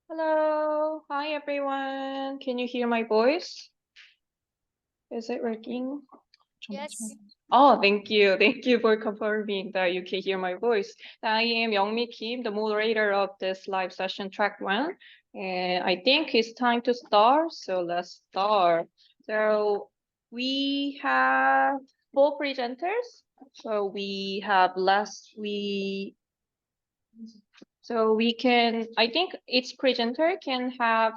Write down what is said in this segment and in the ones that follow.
Hello. Hi, everyone. Can you hear my voice? Is it working? Yes. Oh, thank you. Thank you for confirming that you can hear my voice. I am Youngmi Kim, the moderator of this live session, track one. And I think it's time to start. So let's start. So we have four presenters. So we have so we can, I think each presenter can have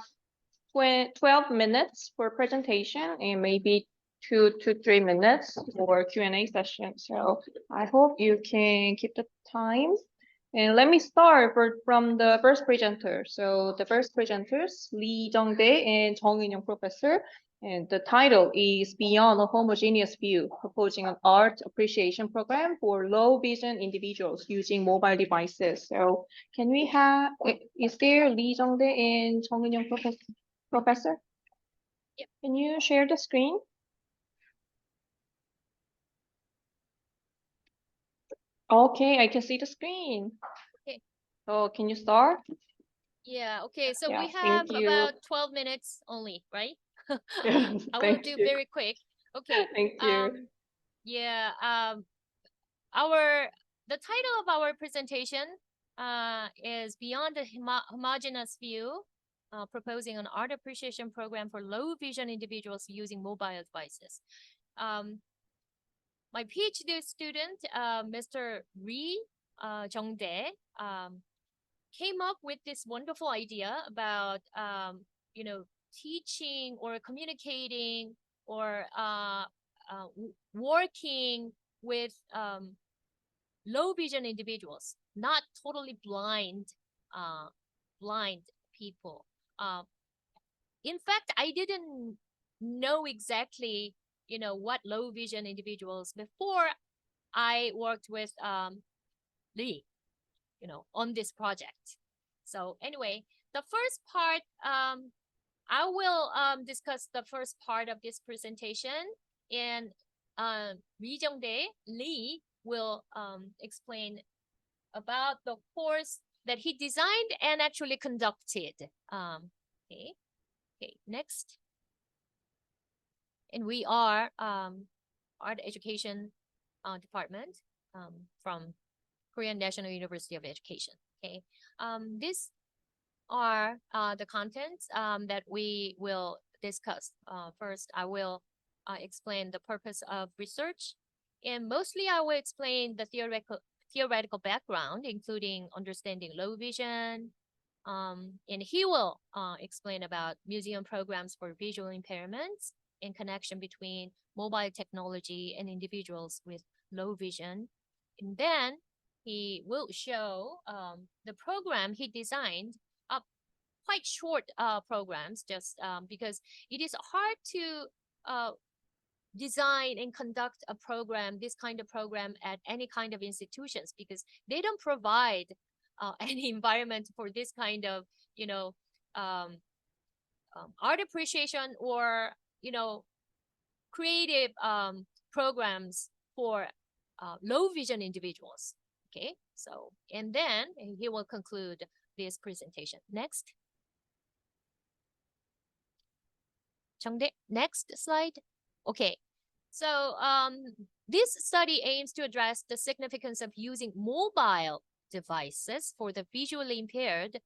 12 minutes for presentation and maybe 2 to 3 minutes for Q&A session. So I hope you can keep the time. And let me start from the first presenter. So the first presenters, Lee Jung-dae and Jung Eun-young professor. And the title is Beyond a Homogeneous View, proposing an art appreciation program for low vision individuals using mobile devices. So can we have, is there Lee Jung-dae and Jung Eun-young professor? Yep. Can you share the screen? Okay, I can see the screen. Okay. So can you start? Yeah. Okay. So Yeah, we have thank you. about 12 minutes only, right? Yes, I will thank do you. very quick. Okay. Thank you. Yeah. Our the title of our presentation is Beyond the Homogeneous View, proposing an art appreciation program for low vision individuals using mobile devices. Um, my PhD student, Mr. Ri Jung-dae, came up with this wonderful idea about teaching or communicating or working with low vision individuals, not totally uh, blind people. uh, in fact, I didn't know exactly what low vision individuals before I worked with Lee, on this project. So anyway, the first part, I will discuss the first part of this presentation, and Lee Jung-dae, Lee, will explain about the course that he designed and actually conducted. Okay, next. And we are art education department from Korean National University of Education. Okay, these are the contents that we will discuss. First, I will explain the purpose of research, and mostly I will explain the theoretical background, including understanding low vision. And he will explain about museum programs for visual impairments and connection between mobile technology and individuals with low vision. And then he will show the program he designed, quite short programs, just because it is hard to uh, design and conduct a program, this kind of program at any kind of institutions, because they don't provide any environment for this kind of, you know, um, art appreciation or, creative programs for low vision individuals. Okay, so, and then he will conclude this presentation. Next. Changde, next slide. Okay, so this study aims to address the significance of using mobile devices for the visually impaired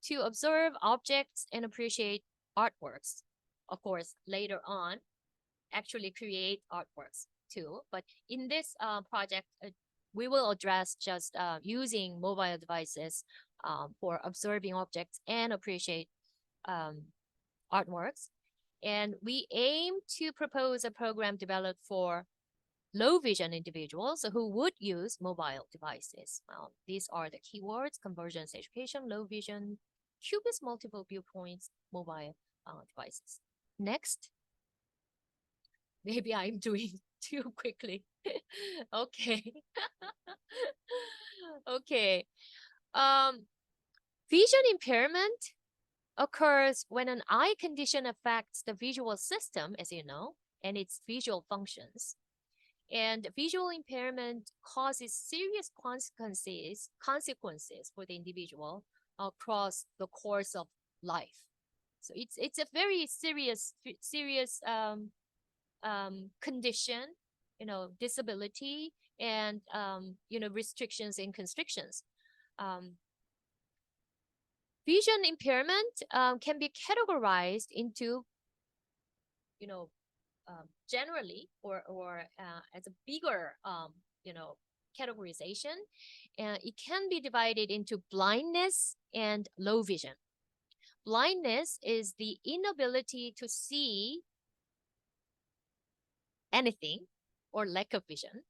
to observe objects and appreciate artworks. Of course, later on, actually create artworks too. But in this project, we will address just using mobile devices for observing objects and appreciate artworks. And we aim to propose a program developed for low vision individuals who would use mobile devices. Well, these are the keywords: convergence education, low vision, cubist multiple viewpoints, mobile devices. Next. Maybe I'm doing too quickly. Okay. Okay. Um, Vision impairment occurs when an eye condition affects the visual system, as you know, and its visual functions. And visual impairment causes serious consequences for the individual, across the course of life. So it's a very serious condition, disability, and restrictions and constrictions. Vision impairment can be categorized into, generally, or as a bigger categorization. It can be divided into blindness and low vision. Blindness is the inability to see anything, or lack of vision.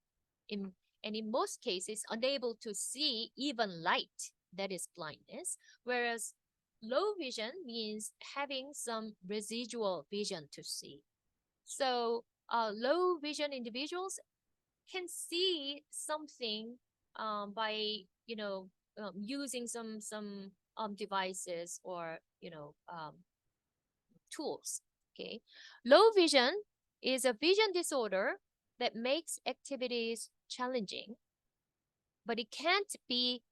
And in most cases, unable to see even light, that is blindness. Whereas low vision means having some residual vision to see. So low vision individuals can see something by using some devices or tools. Okay, low vision is a vision disorder that makes activities challenging, but it can't be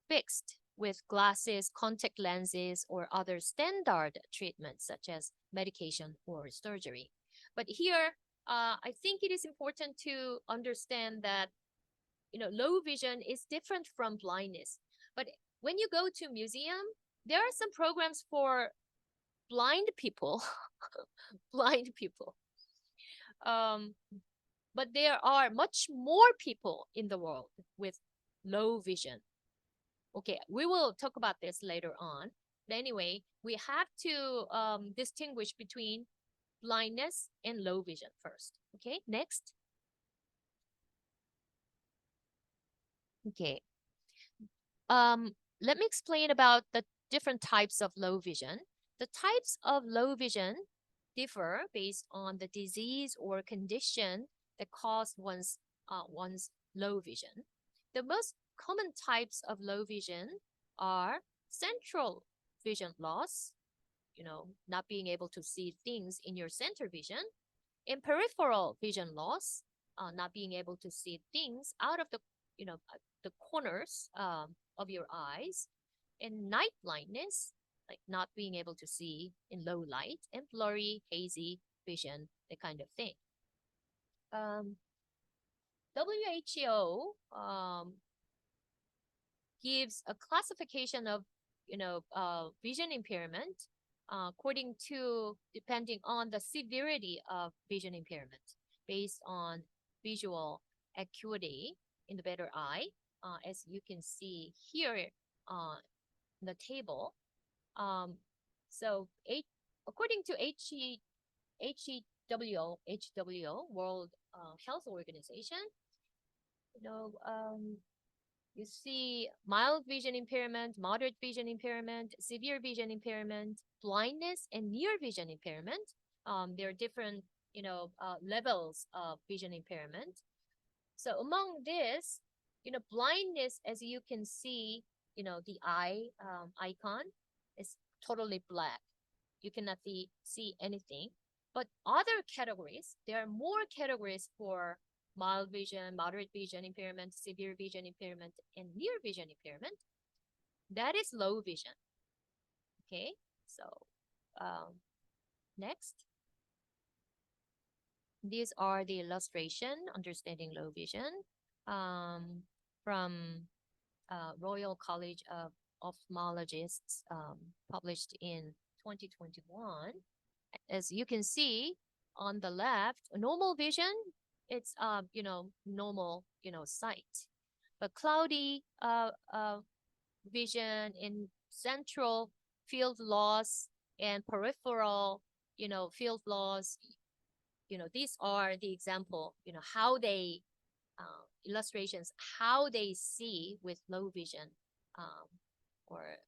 fixed with glasses, contact lenses, or other standard treatments such as medication or surgery. But here, I think it is important to understand that low vision is different from blindness. But when you go to museum, there are some programs for blind people, blind people. But there are much more people in the world with low vision. Okay, we will talk about this later on. But anyway, we have to distinguish between blindness and low vision first. Okay, next. Okay. Let me explain about the different types of low vision. The types of low vision differ based on the disease or condition that caused one's low vision. The most common types of low vision are central vision loss, not being able to see things in your center vision, and peripheral vision loss, not being able to see things out of the corners of your eyes, and night blindness, like not being able to see in low light, and blurry, hazy vision, that kind of thing. WHO gives a classification of vision impairment according to, depending on the severity of vision impairment based on visual acuity in the better eye, as you can see here on the table. So according to HWO, World Health Organization, you see mild vision impairment, moderate vision impairment, severe vision impairment, blindness, and near vision impairment. There are different, levels of vision impairment. So among this, blindness, as you can see, the eye icon is totally black. You cannot see anything. But other categories, there are more categories for mild vision, moderate vision impairment, severe vision impairment, and near vision impairment. That is low vision. Okay, so next. These are the illustration, understanding low vision, from Royal College of Ophthalmologists, published in 2021. As you can see on the left, normal vision, it's normal sight, but cloudy vision in central field loss and peripheral field loss, these are the example, how they illustrations, how they see with low vision or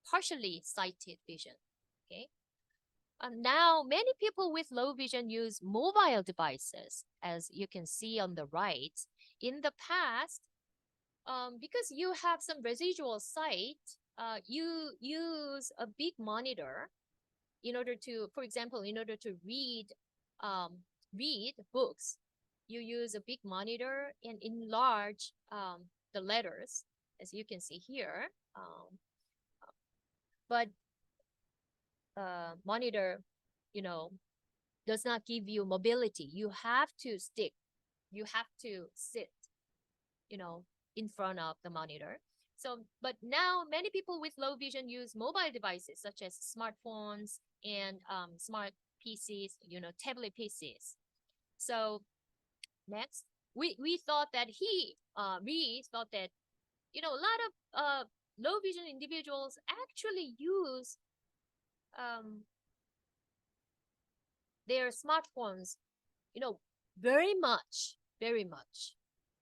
partially sighted vision. Okay. Now, many people with low vision use mobile devices, as you can see on the right. In the past, because you have some residual sight, you use a big monitor in order to, for example, in order to read books. You use a big monitor and enlarge the letters, as you can see here. but monitor, does not give you mobility. You have to sit, in front of the monitor. So, but now many people with low vision use mobile devices such as smartphones and smart PCs, tablet PCs. So next, we thought that we thought that, a lot of low vision individuals actually use their smartphones, very much.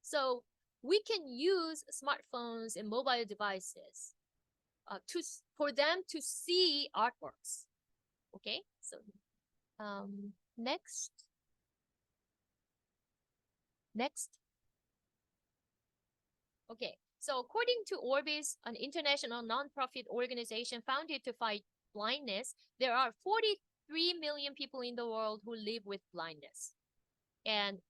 So we can use smartphones and mobile devices for them to see artworks. Okay, so next. Okay, so according to Orbis, an international nonprofit organization founded to fight blindness, there are 43 million people in the world who live with blindness, and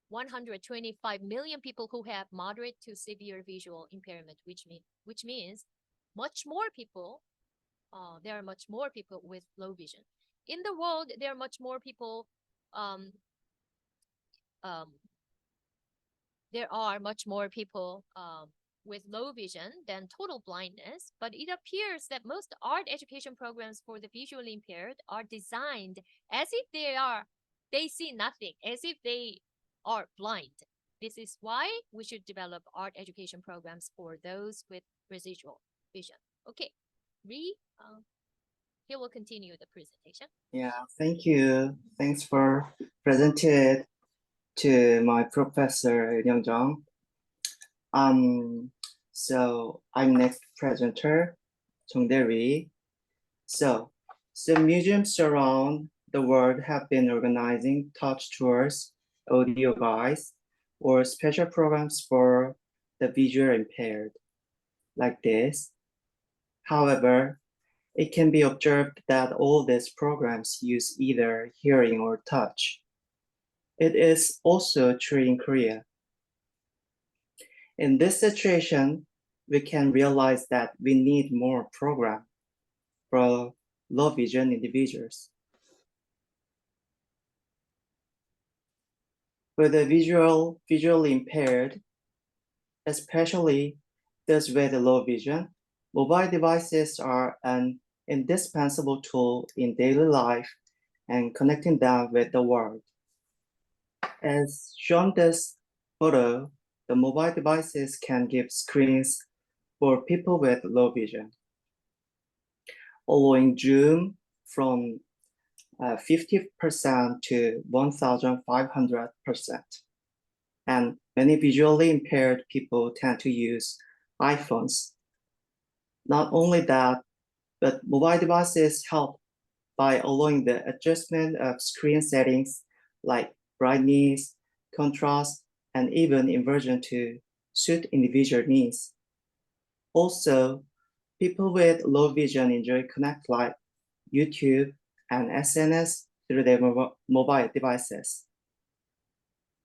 125 million people who have moderate to severe visual impairment, which means much more people. There are much more people with low vision in the world. There are much more people. There are much more people with low vision than total blindness, but it appears that most art education programs for the visually impaired are designed as if they see nothing, as if they are blind. This is why we should develop art education programs for those with residual vision. Okay, he will continue the presentation. Yeah, thank you. Thanks for presenting to my professor Young Jong. So I'm next presenter, Chung Dae-ri. So museums around the world have been organizing touch tours, audio guides, or special programs for the visually impaired, like this. However, it can be observed that all these programs use either hearing or touch. It is also true in Korea. In this situation, we can realize that we need more programs for low vision individuals. For the visually impaired, especially those with low vision, mobile devices are an indispensable tool in daily life and connecting them with the world. As shown this photo, the mobile devices can give screens for people with low vision, allowing zoom from 50% to 1,500%. And many visually impaired people tend to use iPhones. Not only that, but mobile devices help by allowing the adjustment of screen settings like brightness, contrast, and even inversion to suit individual needs. Also, people with low vision enjoy connect like YouTube and SNS through their mobile devices.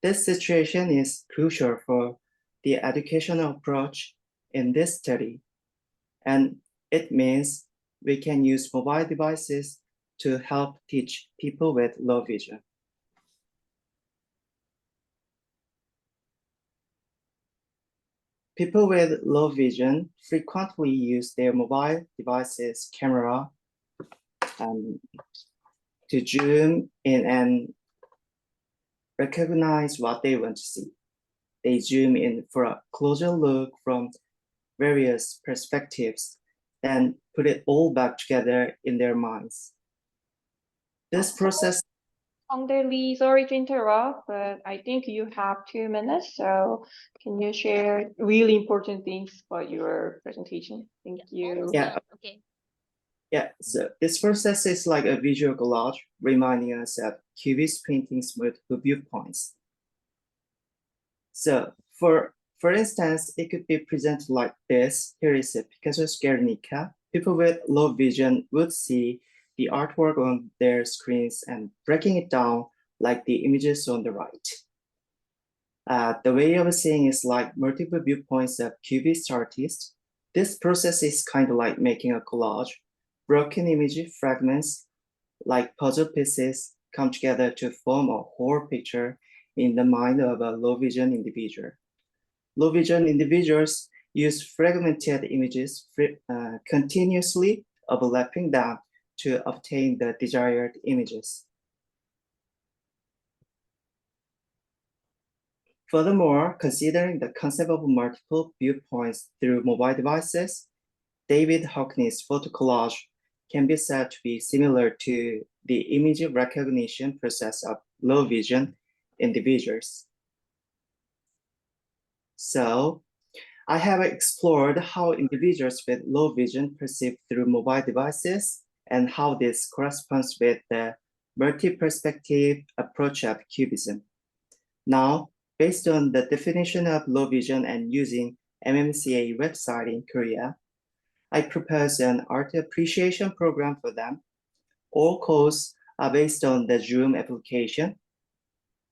This situation is crucial for the educational approach in this study, and it means we can use mobile devices to help teach people with low vision. People with low vision frequently use their mobile devices camera to zoom in and recognize what they want to see. They zoom in for a closer look from various perspectives and put it all back together in their minds. This process. Chung Dae-ri, sorry to interrupt, but I think you have 2 minutes. So can you share really important things about your presentation? Thank you. Yeah. Okay. Yeah, so this process is like a visual collage, reminding us of Cubist paintings with viewpoints. So for instance, it could be presented like this. Here is a Picasso's Guernica. People with low vision would see the artwork on their screens and breaking it down like the images on the right. The way of seeing is like multiple viewpoints of Cubist artists This process is kind of like making a collage. Broken image fragments, like puzzle pieces, come together to form a whole picture in the mind of a low vision individual. Low vision individuals use fragmented images continuously overlapping them to obtain the desired images. Furthermore, considering the concept of multiple viewpoints through mobile devices, David Hockney's photo collage can be said to be similar to the image recognition process of low vision individuals. So, I have explored how individuals with low vision perceive through mobile devices and how this corresponds with the multi-perspective approach of cubism. Now, based on the definition of low vision and using MMCA website in Korea, I propose an art appreciation program for them. All courses are based on the Zoom application.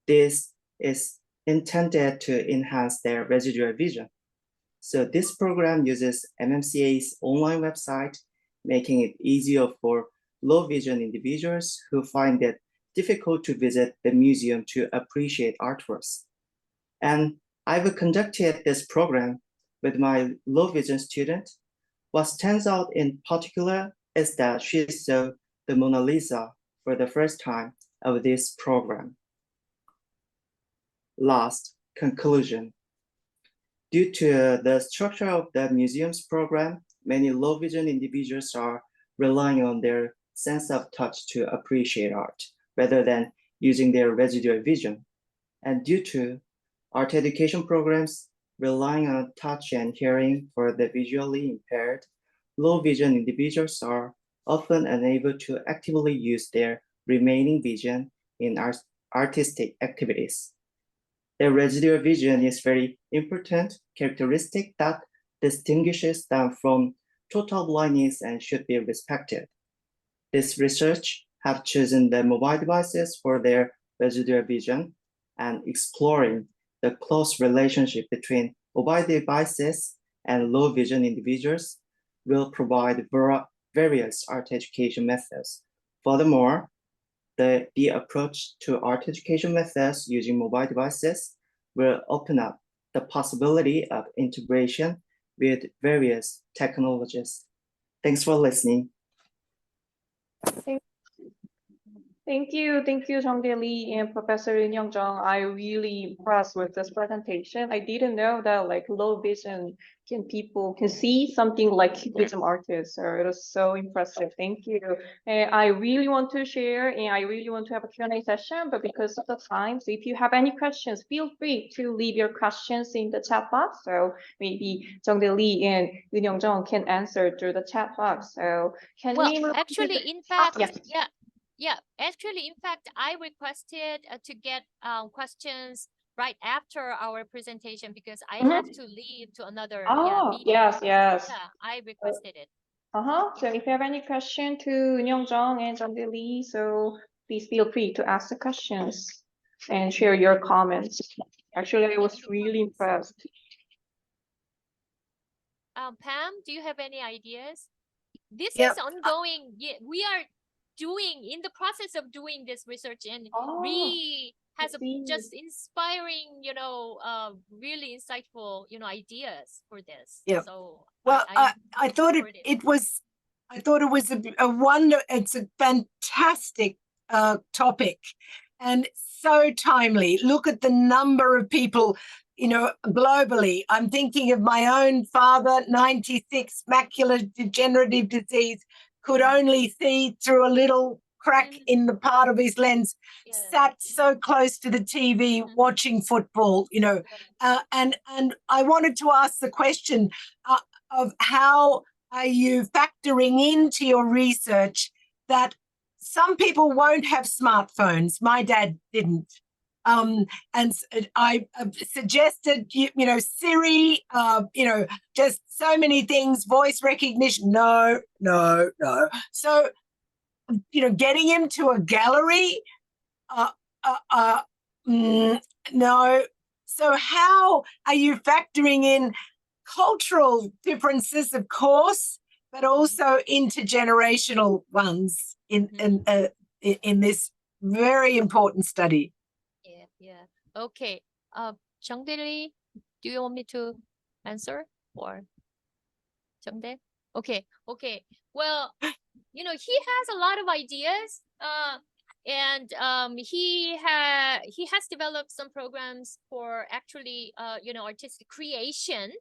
This is intended to enhance their residual vision. So this program uses MMCA's online website, making it easier for low vision individuals who find it difficult to visit the museum to appreciate artworks. And I've conducted this program with my low vision student. What stands out in particular is that she saw the Mona Lisa for the first time of this program. Last, conclusion. Due to the structure of the museum's program, many low vision individuals are relying on their sense of touch to appreciate art rather than using their residual vision. And due to art education programs relying on touch and hearing for the visually impaired, low vision individuals are often unable to actively use their remaining vision in artistic activities. Their residual vision is very important characteristic that distinguishes them from total blindness and should be respected. This research have chosen the mobile devices for their residual vision and exploring the close relationship between mobile devices and low vision individuals will provide various art education methods. Furthermore, the approach to art education methods using mobile devices will open up the possibility of integration with various technologies. Thanks for listening. Thank you, Jongdae Lee and Professor Yoon Young-jung. I'm really impressed with this presentation. I didn't know that like low vision people can see something like cubism artists. So it was so impressive. Thank you. And I really want to share and I really want to have a Q&A session, but because of the time, so if you have any questions, feel free to leave your questions in the chat box. So maybe Jongdae Lee and Yoon Young-jung can answer through the chat box. So can we move on to actually, the- in fact, yes. Yeah, actually, in fact, I requested to get questions right after our presentation because I have to leave to another meeting. Yes. Yeah, I requested it. So if you have any question to Yoon Young-jung and Jongdae Lee, so please feel free to ask the questions and share your comments. Actually, I was really impressed. Pam, do you have any ideas? This Yep. is ongoing. Yeah, we are in the process of doing this research, and Ree has just inspiring, really insightful, ideas for this. Yep. So Well, I thought support it was a wonder. It's a fantastic topic, and so timely. Look at the number of people, globally. I'm thinking of my own father, 96, macular degenerative disease, could only see through a little crack in the part of his lens, sat so close to the TV watching football, and I wanted to ask the question of how are you factoring into your research that some people won't have smartphones. My dad didn't. And I suggested, Siri, just so many things, voice recognition. No. So, getting him to a gallery, no. So how are you factoring in cultural differences, of course, but also intergenerational ones in this very important study. Yeah, yeah. Okay. Chung Dae, do you want me to answer or Chung Dae? Okay, okay. Well, he has a lot of ideas. And he has developed some programs for actually artistic creation,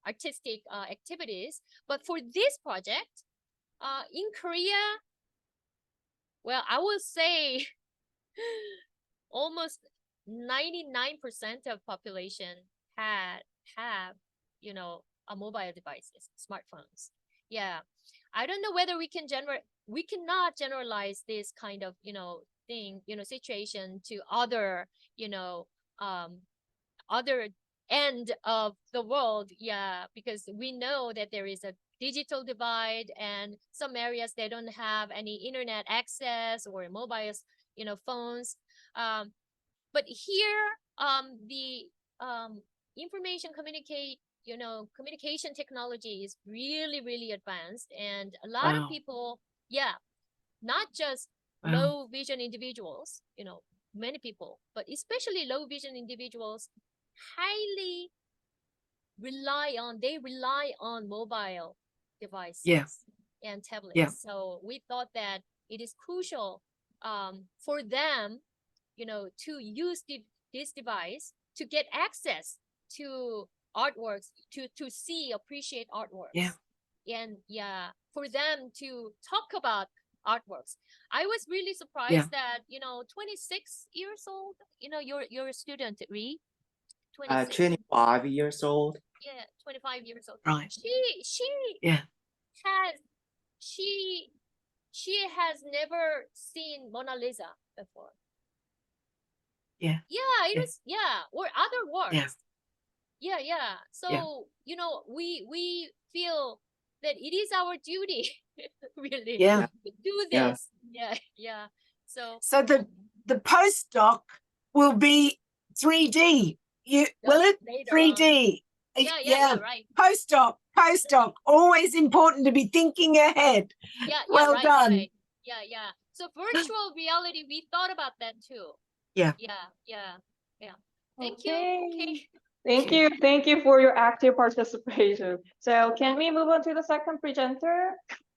artistic activities. But for this project, in Korea, well, I would say almost 99% of population have a mobile devices, smartphones. Yeah, I don't know whether we cannot generalize this kind of thing, situation to other other end of the world. Yeah, because we know that there is a digital divide, and some areas they don't have any internet access or mobiles, phones. But here, the information communication technology is really, really advanced, and a lot of Wow. people, yeah, not just Wow. low vision individuals, many people, but especially low vision individuals highly rely on mobile devices and tablets. Yeah. So we thought that it is crucial for them, to use this device to get access to artworks, to appreciate artworks. Yeah. And for them to talk about artworks. I was really surprised that 26 years old, you're a student, Ree. 26. 25 years old. Yeah, 25 years old. Right. She Yeah. has she has never seen Mona Lisa before. Yeah. Yeah, it Yeah. was or other works. Yeah. Yeah. So we feel that it is our duty really Yeah. to do Yeah. this. Yeah. So So the postdoc will be 3D. Will it? later 3D. on. Yeah, right. Postdoc. Always important to be thinking ahead. Yeah, Well right, done. right. Yeah. So virtual reality, we thought about that too. Yeah. Thank you. Okay. Thank you for your active participation. So can we move on to the second presenter?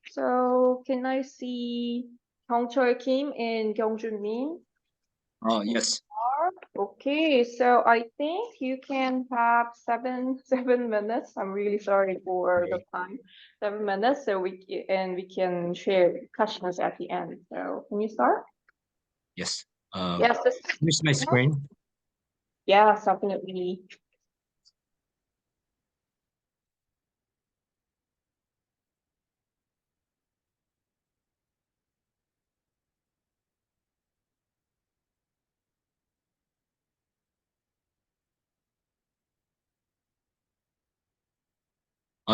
So can I see Kyung-chul Kim and Kyung-jun Min? Yes. Okay, so I think you can have seven minutes. I'm really sorry for the time. 7 minutes, so we can share questions at the end. So can you start? Yes. Yes. Here's my screen. Yes, definitely.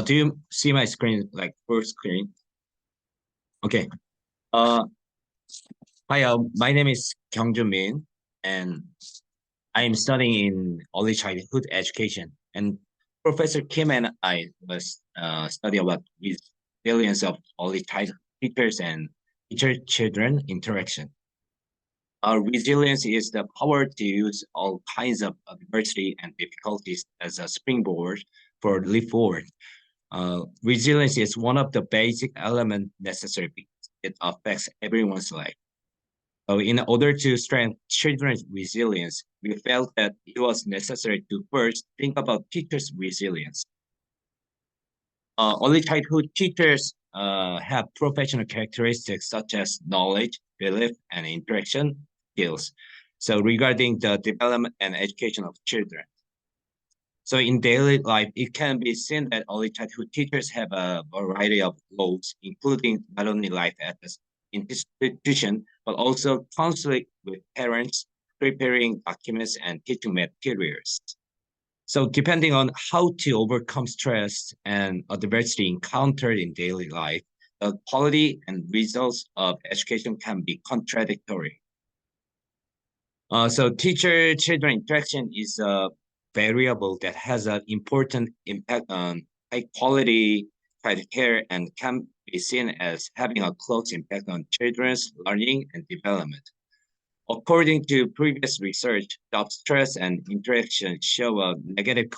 Do you see my screen, like full screen? Okay. Hi, my name is Kyung-jun Min, and I am studying in early childhood education. And Professor Kim and I was study about resilience of early childhood teachers and teacher-children interaction. Resilience is the power to use all kinds of adversity and difficulties as a springboard for leap forward. Resilience is one of the basic elements necessary because it affects everyone's life. So in order to strengthen children's resilience, we felt that it was necessary to first think about teachers' resilience. Early childhood teachers have professional characteristics such as knowledge, belief, and interaction skills. So regarding the development and education of children. So in daily life, it can be seen that early childhood teachers have a variety of roles, including not only life at the institution, but also counseling with parents, preparing documents, and teaching materials. So depending on how to overcome stress and adversity encountered in daily life, the quality and results of education can be contradictory. So teacher-children interaction is variable that has an important impact on high quality childcare and can be seen as having a close impact on children's learning and development. According to previous research, job stress and interaction show a negative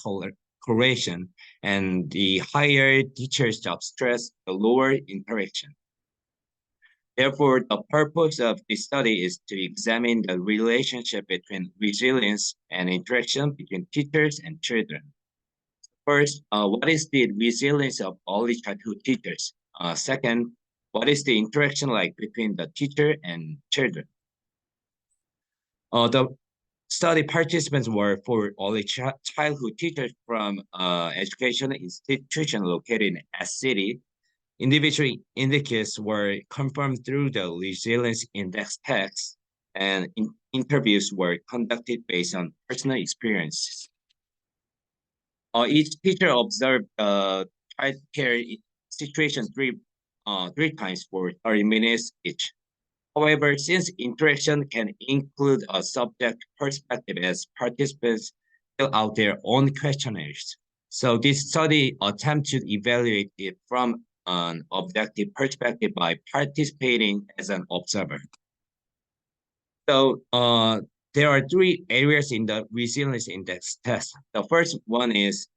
correlation, and the higher teacher's job stress, the lower interaction. Therefore, the purpose of this study is to examine the relationship between resilience and interaction between teachers and children. First, what is the resilience of early childhood teachers? Second, what is the interaction like between the teacher and children? The study participants were for early childhood teachers from education institution located in S City. Individual indicators were confirmed through the resilience index test, and interviews were conducted based on personal experiences. Each teacher observed childcare situation three times for 30 minutes each. However, since interaction can include a subject perspective as participants fill out their own questionnaires, so this study attempts to evaluate it from an objective perspective by participating as an observer. So there are three areas in the resilience index test. The first one is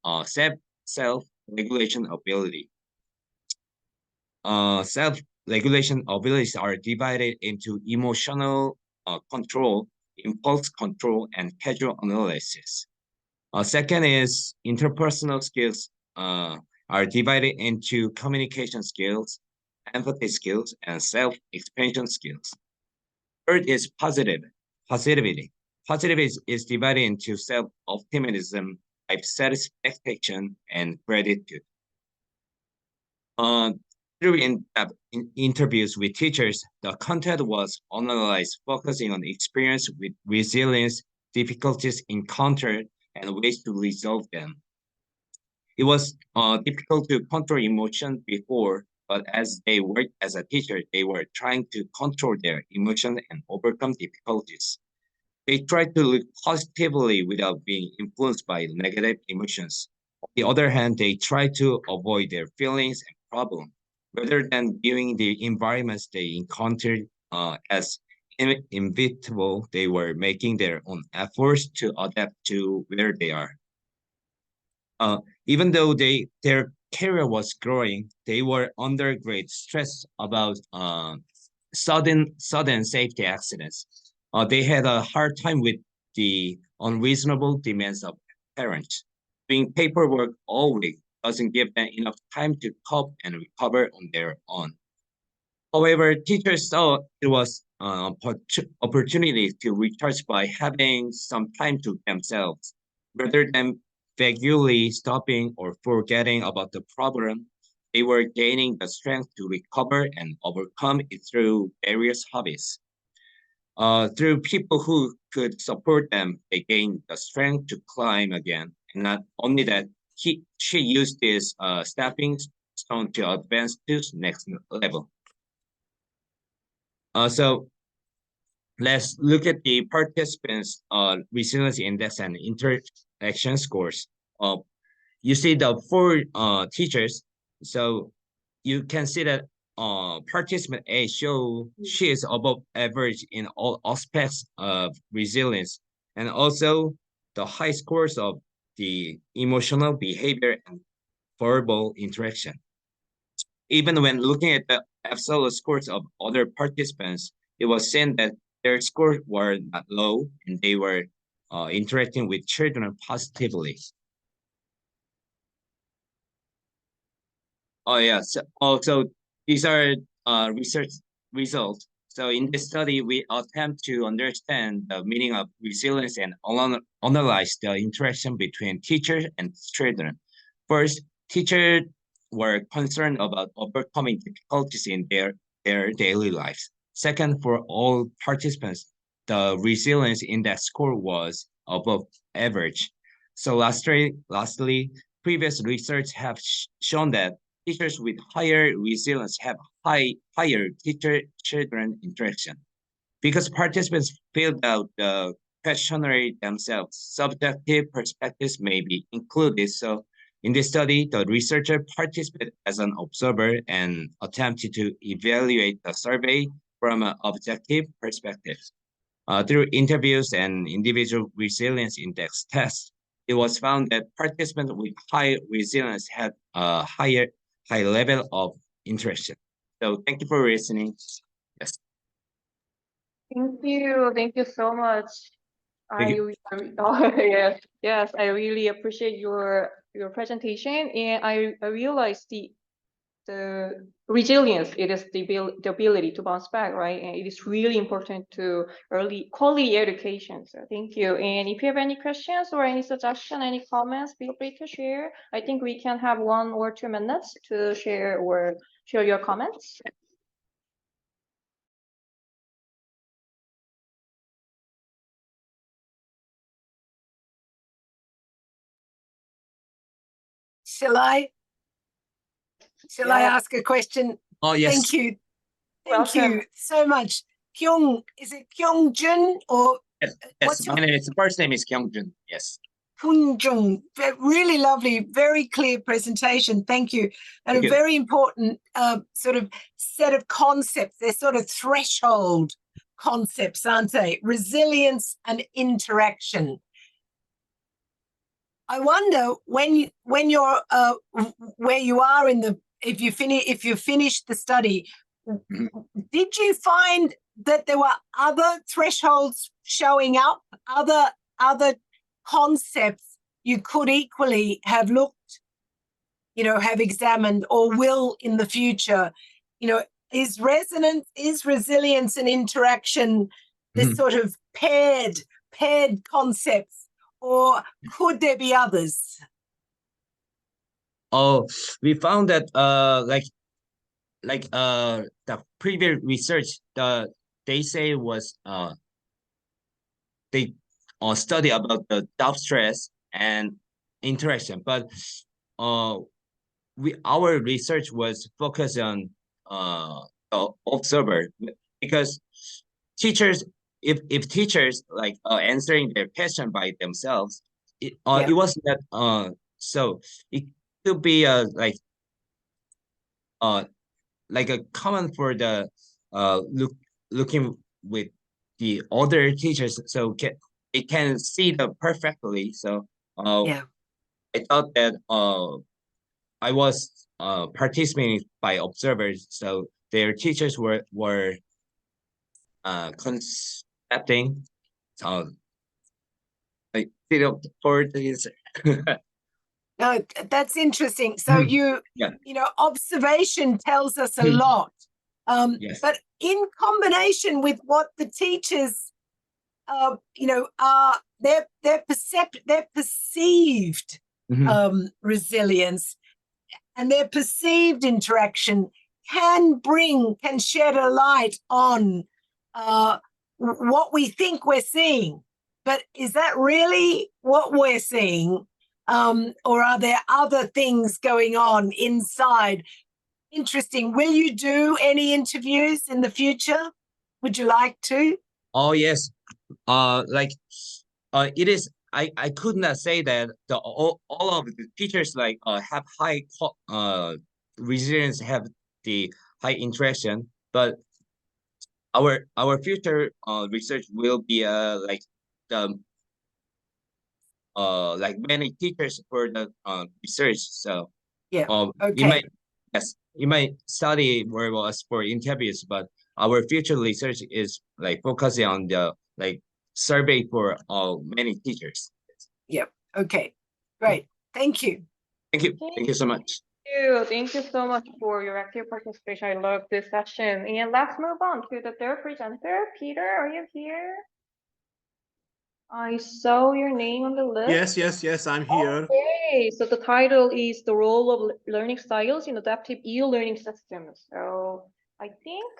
self-regulation ability. Self-regulation abilities are divided into emotional control, impulse control, and casual analysis. Second is interpersonal skills are divided into communication skills, empathy skills, and self-expansion skills. Third is positivity. Positivity is divided into self-optimism, self-satisfaction, and gratitude. Through in-depth interviews with teachers, the content was analyzed, focusing on experience with resilience, difficulties encountered, and ways to resolve them. It was difficult to control emotion before, but as they worked as a teacher, they were trying to control their emotions and overcome difficulties. They tried to look positively without being influenced by negative emotions. On the other hand, they tried to avoid their feelings and problems. Rather than viewing the environments they encountered as inevitable, they were making their own efforts to adapt to where they are. Even though their career was growing, they were under great stress about sudden safety accidents. They had a hard time with the unreasonable demands of parents. Doing paperwork all week doesn't give them enough time to cope and recover on their own. However, teachers saw it was an opportunity to recharge by having some time to themselves. Rather than vaguely stopping or forgetting about the problem, they were gaining the strength to recover and overcome it through various hobbies. Through people who could support them, they gained the strength to climb again. And not only that, she used this stepping stone to advance to the next level. So let's look at the participants' resilience index and interaction scores. You see the four teachers. So you can see that participant A she is above average in all aspects of resilience, and also the high scores of the emotional behavior and verbal interaction. Even when looking at the absolute scores of other participants, it was seen that their scores were not low and they were interacting with children positively. Oh yeah, so also these are research results. So in this study, we attempt to understand the meaning of resilience and analyze the interaction between teachers and children. First, teachers were concerned about overcoming difficulties in their daily lives. Second, for all participants, the resilience index score was above average. So lastly, previous research have shown that teachers with higher resilience have higher teacher-children interaction. Because participants filled out the questionnaire themselves, subjective perspectives may be included. So in this study, the researcher participated as an observer and attempted to evaluate the survey from an objective perspective. Through interviews and individual resilience index tests, it was found that participants with high resilience had a high level of interaction. So thank you for listening. Yes. Thank you so much. Thank Yes, I really appreciate your presentation, and I realized the resilience, it is the ability to bounce back, right? And it is really important to early quality education. So thank you. And if you have any questions or any suggestion, any comments, feel free to share. I think we can have 1 or 2 minutes to share your comments. Shall I Yeah. ask a question? Oh, yes. Thank you. Thank Welcome. you so much. Is it Kyungjun or Yes, what's my name is, first name is Kyungjun. Yes. Kyungjun? Really lovely, very clear presentation. Thank you. And Thank a you. very important sort of set of concepts. They're sort of threshold concepts, aren't they? Resilience and interaction. I wonder when you're where you are in the if you finished the study, did you find that there were other thresholds showing up, other concepts you could equally have looked, have examined or will in the future? Is resilience and interaction this sort of paired concepts? Or could there be others? Oh, we found that the previous research they say was they study about the doubt stress and interaction, but our research was focused on the observer, because teachers, if teachers like answering their question by themselves, it was not so it could be like a common for the looking with the other teachers, so it can see them perfectly. So I thought that I was participating by observers, so their teachers were concepting like for the answer. No, that's interesting. So observation tells us a lot. Yes. But in combination with what the teachers, are their perceived resilience and their perceived interaction can shed a light on what we think we're seeing. But is that really what we're seeing? Or are there other things going on inside? Interesting. Will you do any interviews in the future? Would you like to? Oh yes. It is. I could not say that all of the teachers have high resilience, have the high interaction, but our future research will be like many teachers for the research. So Okay. you might study where was for interviews, but our future research is like focusing on the survey for many teachers. Yep. Okay. Great. Thank you. Thank you. Thank you so much. Thank you so much for your active participation. I love this session. And let's move on to the third presenter. Peter, are you here? I saw your name on the list. Yes, I'm here. Okay, so the title is The Role of Learning Styles in Adaptive E-Learning Systems. So I think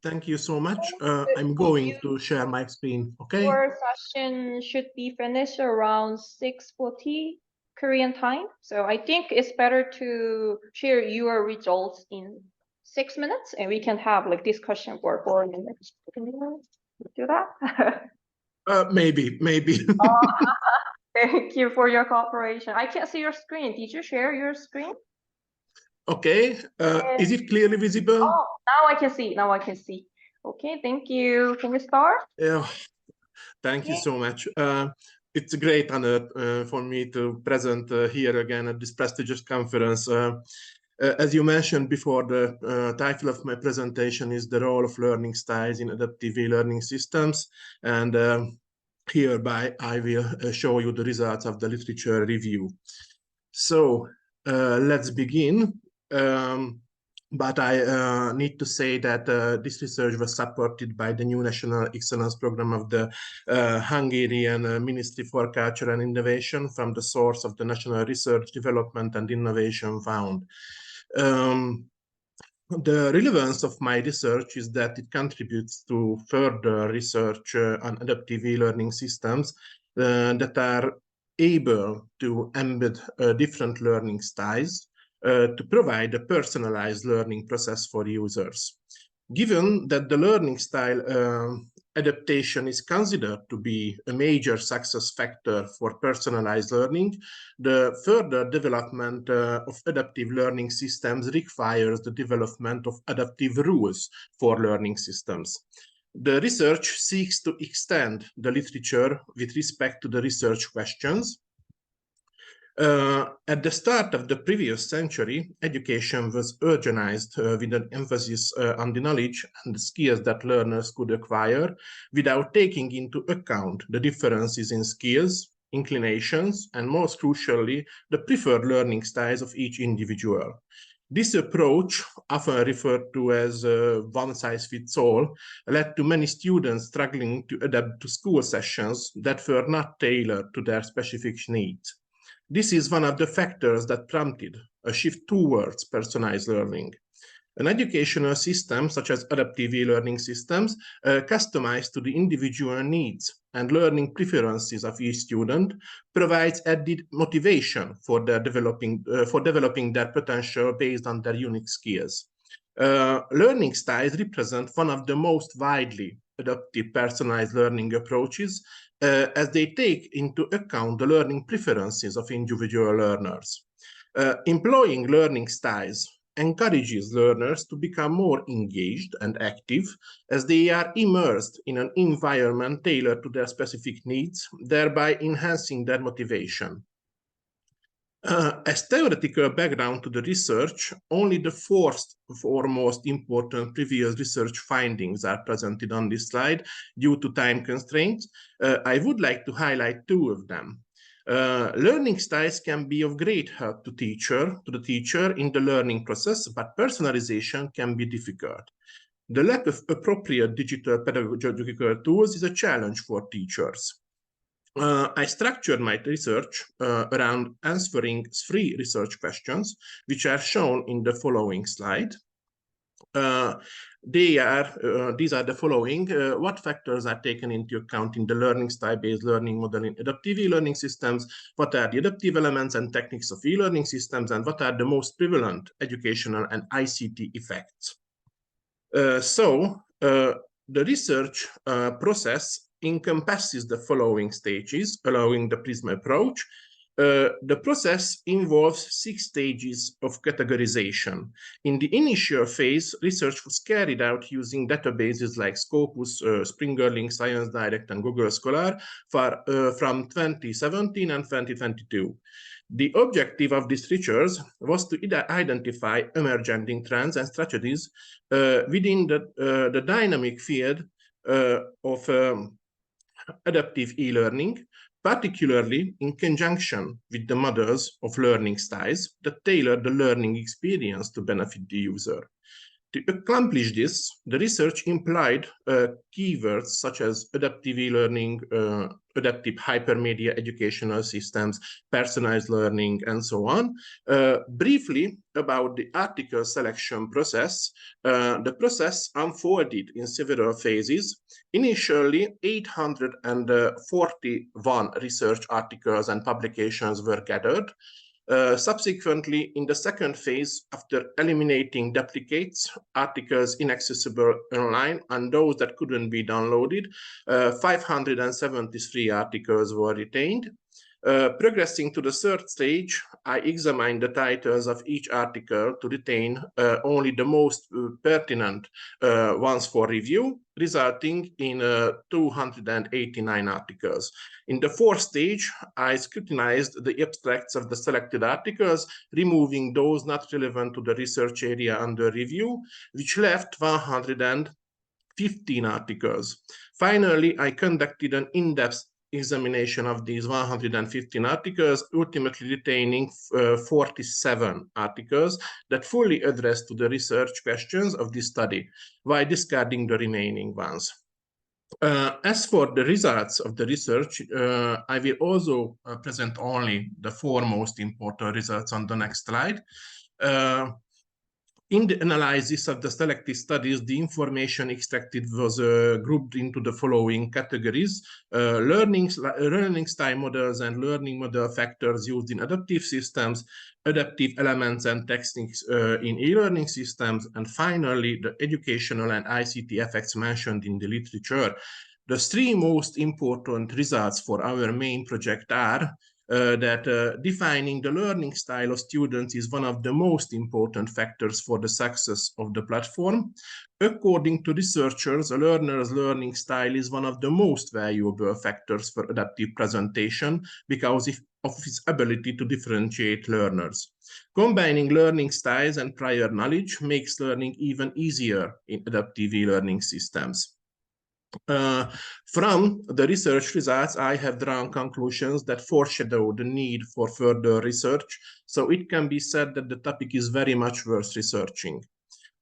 Thank you so much. I'm going to share my screen, okay? your session should be finished around 6:40 Korean time. So I think it's better to share your results in 6 minutes and we can have like discussion for 4 minutes. Can you do that? Maybe. Thank you for your cooperation. I can't see your screen. Did you share your screen? Okay. Is it clearly visible? Oh, now I can see. Now I can see. Okay, thank you. Can we start? Yeah. Thank you so much. It's a great honor for me to present here again at this prestigious conference. As you mentioned before, the title of my presentation is The Role of Learning Styles in Adaptive E-Learning Systems. And hereby, I will show you the results of the literature review. So let's begin. But I need to say that this research was supported by the new National Excellence Program of the Hungarian Ministry for Culture and Innovation from the source of the National Research, Development and Innovation Fund. The relevance of my research is that it contributes to further research on adaptive e-learning systems that are able to embed different learning styles to provide a personalized learning process for users. Given that the learning style adaptation is considered to be a major success factor for personalized learning, the further development of adaptive learning systems requires the development of adaptive rules for learning systems. The research seeks to extend the literature with respect to the research questions. At the start of the previous century, education was organized with an emphasis on the knowledge and the skills that learners could acquire without taking into account the differences in skills, inclinations, and most crucially, the preferred learning styles of each individual. This approach, often referred to as one-size-fits-all, led to many students struggling to adapt to school sessions that were not tailored to their specific needs. This is one of the factors that prompted a shift towards personalized learning. An educational system, such as adaptive e-learning systems, customized to the individual needs and learning preferences of each student, provides added motivation for developing their potential based on their unique skills. Learning styles represent one of the most widely adopted personalized learning approaches, as they take into account the learning preferences of individual learners. Employing learning styles encourages learners to become more engaged and active as they are immersed in an environment tailored to their specific needs, thereby enhancing their motivation. As theoretical background to the research, only the four most important previous research findings are presented on this slide due to time constraints. I would like to highlight two of them. Learning styles can be of great help to the teacher in the learning process, but personalization can be difficult. The lack of appropriate digital pedagogical tools is a challenge for teachers. I structured my research around answering 3 research questions, which are shown in the following slide. These are the following. What factors are taken into account in the learning style-based learning model in adaptive e-learning systems? What are the adaptive elements and techniques of e-learning systems? And what are the most prevalent educational and ICT effects? The research process encompasses the following stages, allowing the PRISM approach. The process involves 6 stages of categorization. In the initial phase, research was carried out using databases like Scopus, SpringerLink, ScienceDirect, and Google Scholar from 2017 and 2022. The objective of this research was to identify emerging trends and strategies within the dynamic field of adaptive e-learning, particularly in conjunction with the models of learning styles that tailor the learning experience to benefit the user. To accomplish this, the research implied keywords such as adaptive e-learning, adaptive hypermedia educational systems, personalized learning, and so on. Briefly about the article selection process, the process unfolded in several phases. Initially, 841 research articles and publications were gathered. Subsequently, in the second phase, after eliminating duplicates, articles inaccessible online, and those that couldn't be downloaded, 573 articles were retained. Progressing to the third stage, I examined the titles of each article to retain only the most pertinent ones for review, resulting in 289 articles. In the fourth stage, I scrutinized the abstracts of the selected articles, removing those not relevant to the research area under review, which left 115 articles. Finally, I conducted an in-depth examination of these 115 articles, ultimately retaining 47 articles that fully address to the research questions of this study, while discarding the remaining ones. As for the results of the research, I will also present only the four most important results on the next slide. In the analysis of the selected studies, the information extracted was grouped into the following categories: learning style models and learning model factors used in adaptive systems, adaptive elements and techniques in e-learning systems, and finally, the educational and ICT effects mentioned in the literature. The three most important results for our main project are that defining the learning style of students is one of the most important factors for the success of the platform. According to researchers, a learner's learning style is one of the most valuable factors for adaptive presentation because of its ability to differentiate learners. Combining learning styles and prior knowledge makes learning even easier in adaptive e-learning systems. From the research results, I have drawn conclusions that foreshadow the need for further research, so it can be said that the topic is very much worth researching.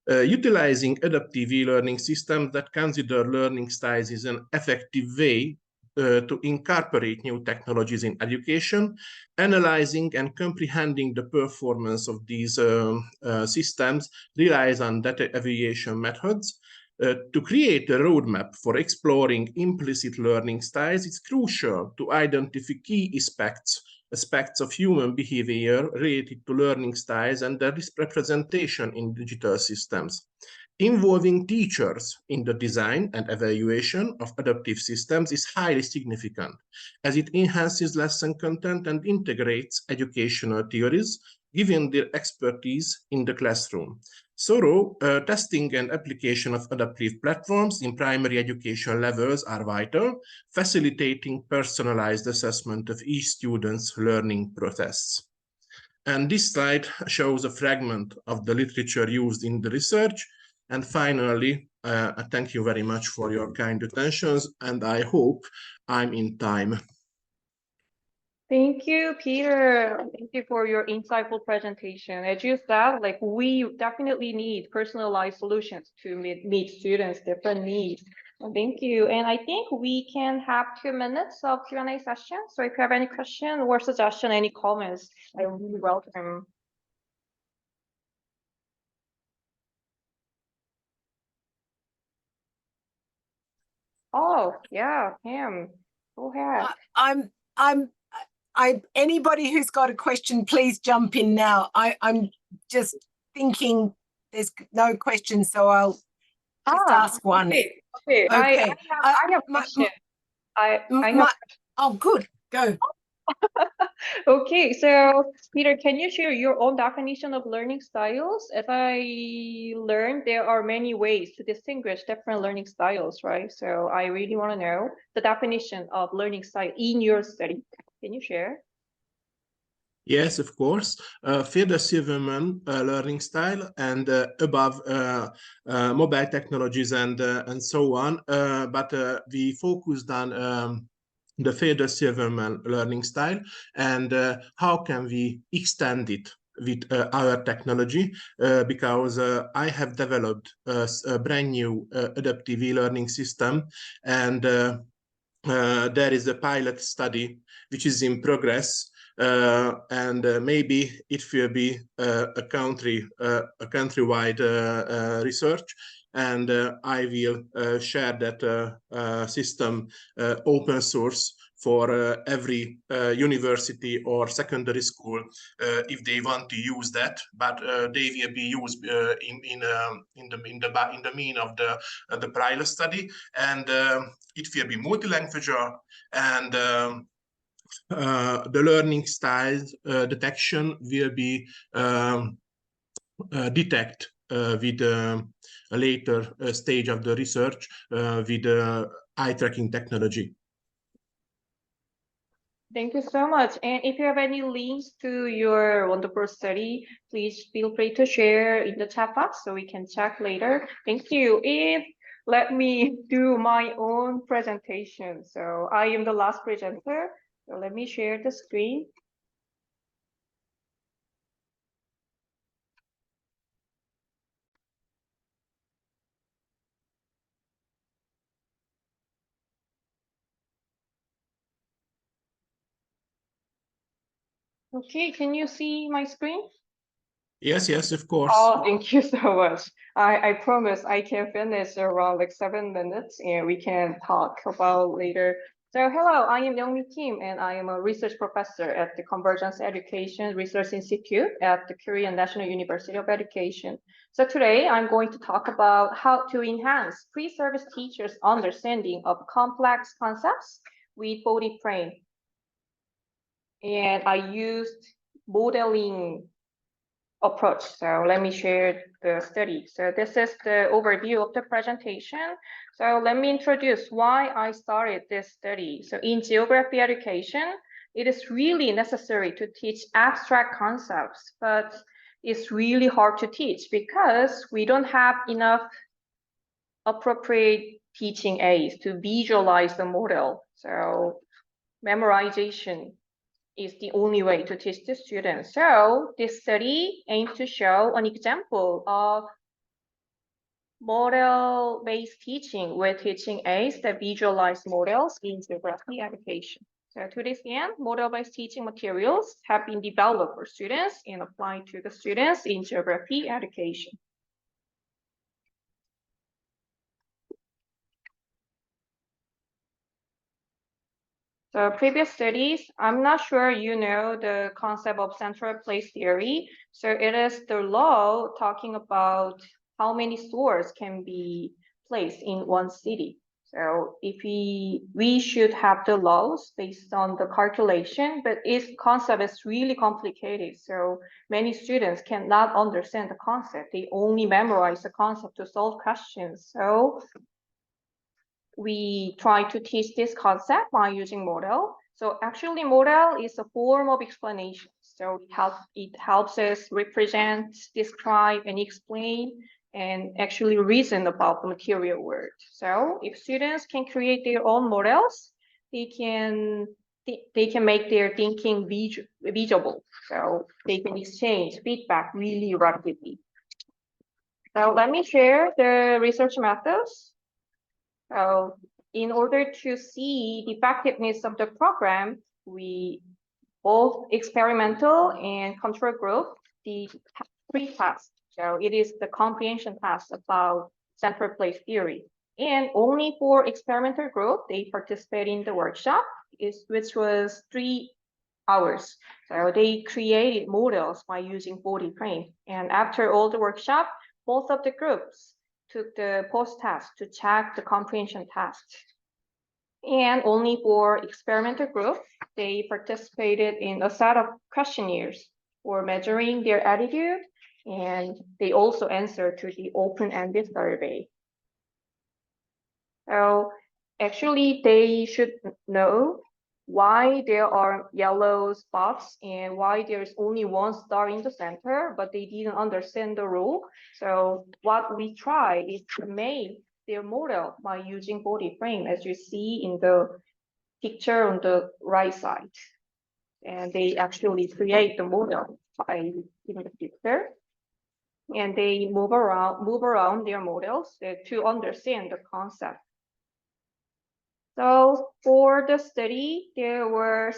Utilizing adaptive e-learning systems that consider learning styles is an effective way to incorporate new technologies in education. Analyzing and comprehending the performance of these systems relies on data evaluation methods. To create a roadmap for exploring implicit learning styles, it's crucial to identify key aspects of human behavior related to learning styles and their representation in digital systems. Involving teachers in the design and evaluation of adaptive systems is highly significant, as it enhances lesson content and integrates educational theories, given their expertise in the classroom. Thorough testing and application of adaptive platforms in primary education levels are vital, facilitating personalized assessment of each student's learning process. And this slide shows a fragment of the literature used in the research. And finally, I thank you very much for your kind attentions, and I hope I'm in time. Thank you, Peter. Thank you for your insightful presentation. As you said, like we definitely need personalized solutions to meet students' different needs. Thank you. And I think we can have 2 minutes of Q&A session. So if you have any question or suggestion, any comments, I really welcome. Oh, yeah, Pam, go ahead. Anybody who's got a question, please jump in now. I'm just thinking there's no questions, so I'll just ask one. Okay. I have a question. Oh, good. Go. Okay, so Peter, can you share your own definition of learning styles? As I learned, there are many ways to distinguish different learning styles, right? So I really want to know the definition of learning style in your study. Can you share? Yes, of course. Feder-Silverman learning style and above mobile technologies and so on. But we focused on the Feder-Silverman learning style and how can we extend it with our technology, because I have developed a brand new adaptive e-learning system, and there is a pilot study which is in progress. And maybe it will be a countrywide research, and I will share that system open source for every university or secondary school if they want to use that, but they will be used in the mean of the pilot study, and it will be multilanguage, and the learning style detection will be detect with a later stage of the research with eye tracking technology. Thank you so much. And if you have any links to your wonderful study, please feel free to share in the chat box so we can check later. Thank you. Let me do my own presentation. So I am the last presenter. So let me share the screen. Okay, can you see my screen? Yes, of course. Oh, thank you so much. I promise I can finish around like 7 minutes and we can talk about later. So hello, I am Youngmi Kim and I am a research professor at the Convergence Education Research Institute at the Korean National University of Education. So today I'm going to talk about how to enhance pre-service teachers' understanding of complex concepts with body frame. And I used modeling approach. So let me share the study. So this is the overview of the presentation. So let me introduce why I started this study. So in geography education, it is really necessary to teach abstract concepts, but it's really hard to teach because we don't have enough appropriate teaching aids to visualize the model. So memorization is the only way to teach the students. So this study aims to show an example of model-based teaching with teaching aids that visualize models in geography education. So to this end, model-based teaching materials have been developed for students and applied to the students in geography education. So previous studies, I'm not sure you know the concept of central place theory. So it is the law talking about how many stores can be placed in one city. So if we should have the laws based on the calculation, but its concept is really complicated. So many students cannot understand the concept. They only memorize the concept to solve questions. So we try to teach this concept by using model. So actually model is a form of explanation. So it helps us represent, describe, and explain, and actually reason about the material world. So if students can create their own models, they can make their thinking visible. So they can exchange feedback really rapidly. So let me share the research methods. So in order to see the effectiveness of the program, we both experimental and control group, the three tasks. So it is the comprehension task about central place theory. And only for experimental group, they participate in the workshop, which was 3 hours. So they created models by using body frame. And after all the workshop, both of the groups took the post-task to check the comprehension tasks. And only for experimental group, they participated in a set of questionnaires for measuring their attitude, and they also answered to the open-ended survey. So actually, they should know why there are yellow spots and why there's only one star in the center, but they didn't understand the rule. So what we try is to make their model by using body frame, as you see in the picture on the right side. And they actually create the model by giving the picture. And they move around their models to understand the concept. So for the study, there were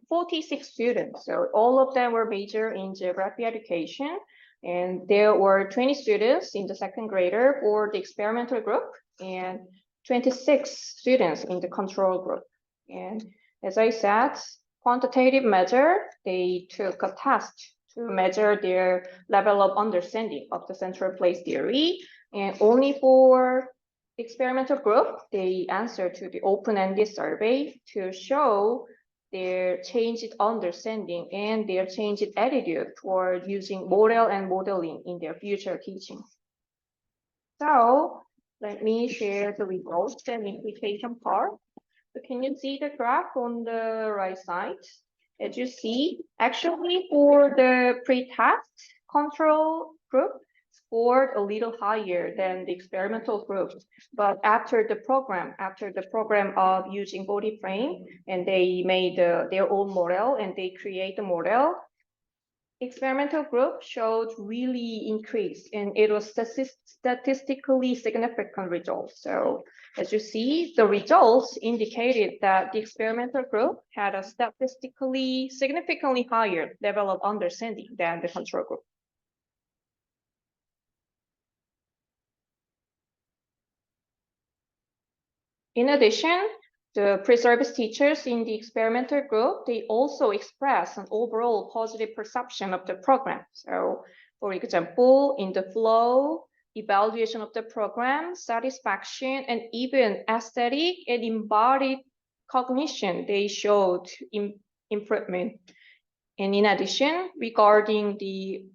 46 students. So all of them were major in geography education. And there were 20 students in the second grader for the experimental group and 26 students in the control group. And As I said, quantitative measure, they took a test to measure their level of understanding of the central place theory. And only for the experimental group, they answered to the open-ended survey to show their changed understanding and their changed attitude toward using model and modeling in their future teaching. So let me share the results and implication part. So can you see the graph on the right side? As you see, actually for the pre-test control group scored a little higher than the experimental group. But after the program of using body frame, and they made their own model and they create the model, experimental group showed really increase and it was statistically significant results. So as you see, the results indicated that the experimental group had a statistically significantly higher level of understanding than the control group. In addition, the pre-service teachers in the experimental group, they also express an overall positive perception of the program. So for example, in the flow, evaluation of the program, satisfaction, and even aesthetic and embodied cognition, they showed improvement. And in addition, regarding the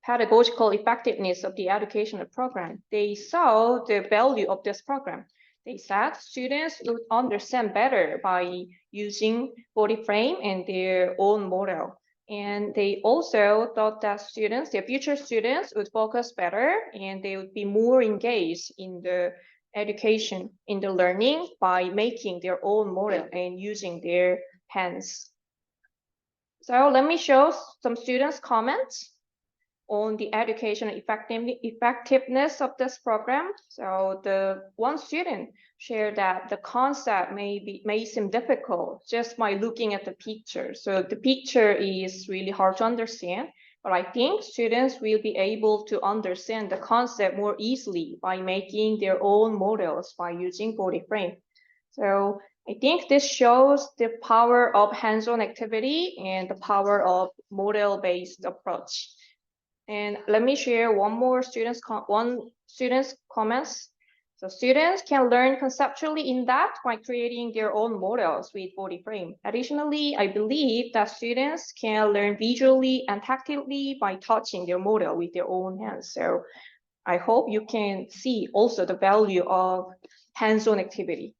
pedagogical effectiveness of the educational program, they saw the value of this program. They said students would understand better by using body frame and their own model. And they also thought that students, their future students, would focus better and they would be more engaged in the education, in the learning by making their own model and using their hands. So let me show some students' comments on the educational effectiveness of this program. So the one student shared that the concept may seem difficult just by looking at the picture. So the picture is really hard to understand, but I think students will be able to understand the concept more easily by making their own models by using body frame. So I think this shows the power of hands-on activity and the power of model-based approach. And let me share one student's comments. So students can learn conceptually in depth by creating their own models with body frame. Additionally, I believe that students can learn visually and tactilely by touching their model with their own hands. So I hope you can see also the value of hands-on activity.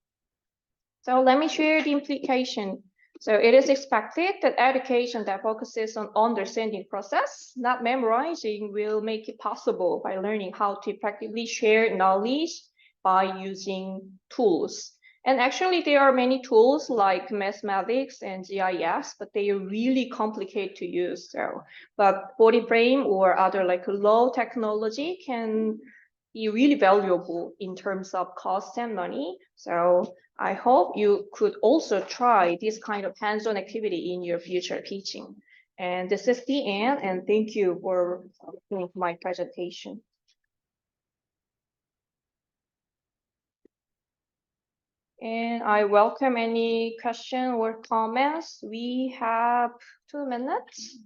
So let me share the implication. So it is expected that education that focuses on understanding process, not memorizing, will make it possible by learning how to effectively share knowledge by using tools. And actually, there are many tools like mathematics and GIS, but they are really complicated to use. So, but body frame or other like low technology can be really valuable in terms of cost and money. So I hope you could also try this kind of hands-on activity in your future teaching. And this is the end, and thank you for doing my presentation. And I welcome any question or comments. We have 2 minutes.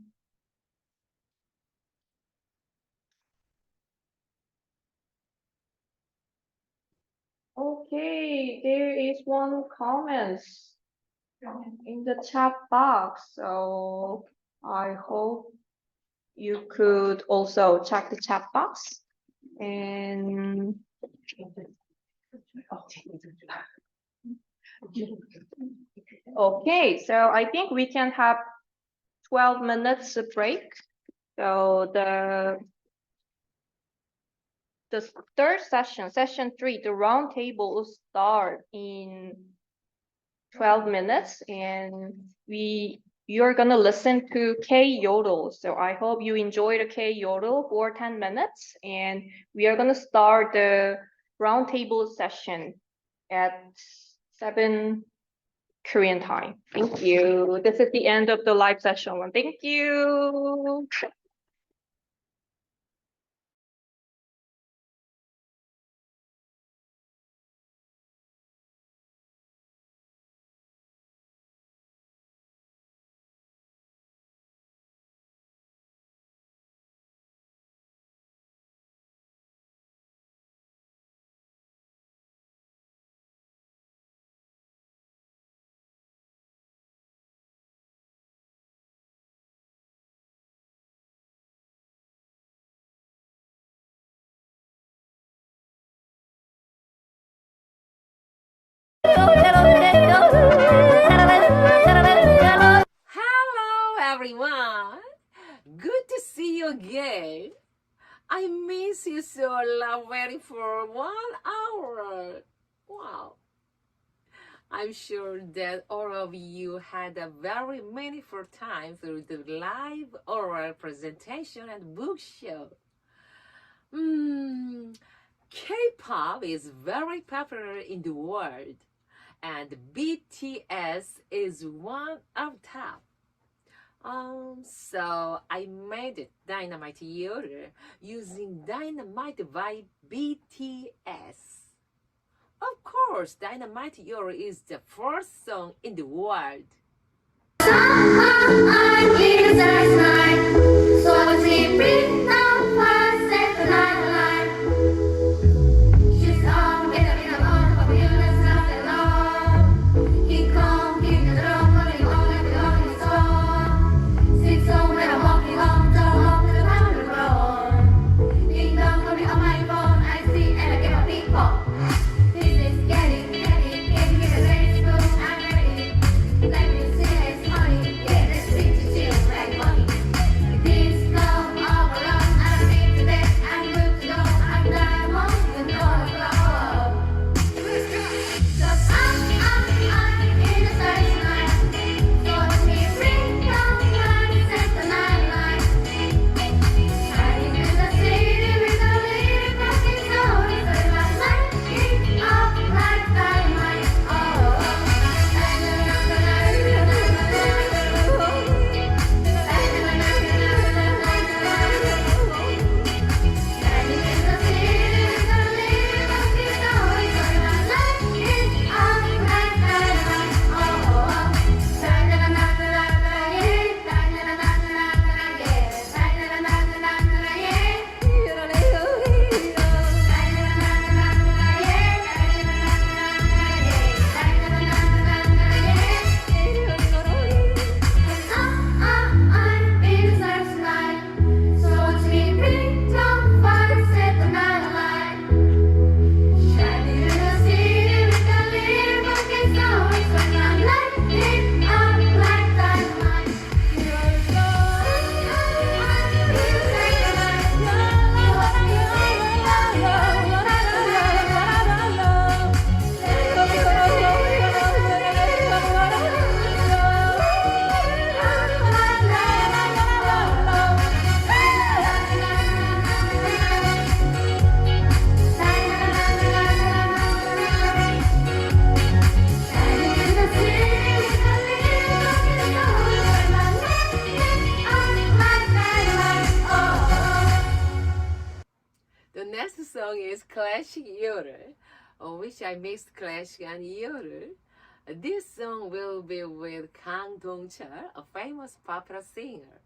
Okay, there is one comment in the chat box, so I hope you could also check the chat box. And okay, so I think we can have 12 minutes break. So the third session, session 3, the round table will start in 12 minutes, and you're gonna listen to K Yodel. So I hope you enjoy the K Yodel for 10 minutes, and we are gonna start the round table session at 7 Korean time. Thank you. This is the end of the live session. Thank you. again. I miss you so I love waiting for 1 hour. Wow. I'm sure that all of you had a very meaningful time through the live oral presentation and book show. K-pop is very popular in the world, and BTS is one of top. So I made Dynamite Year using Dynamite by BTS. Of course, Dynamite Year is the first song in the world. The next song is Classic Year, which I mixed classic and year. This song will be with Kang Dong-chul, a famous popular singer.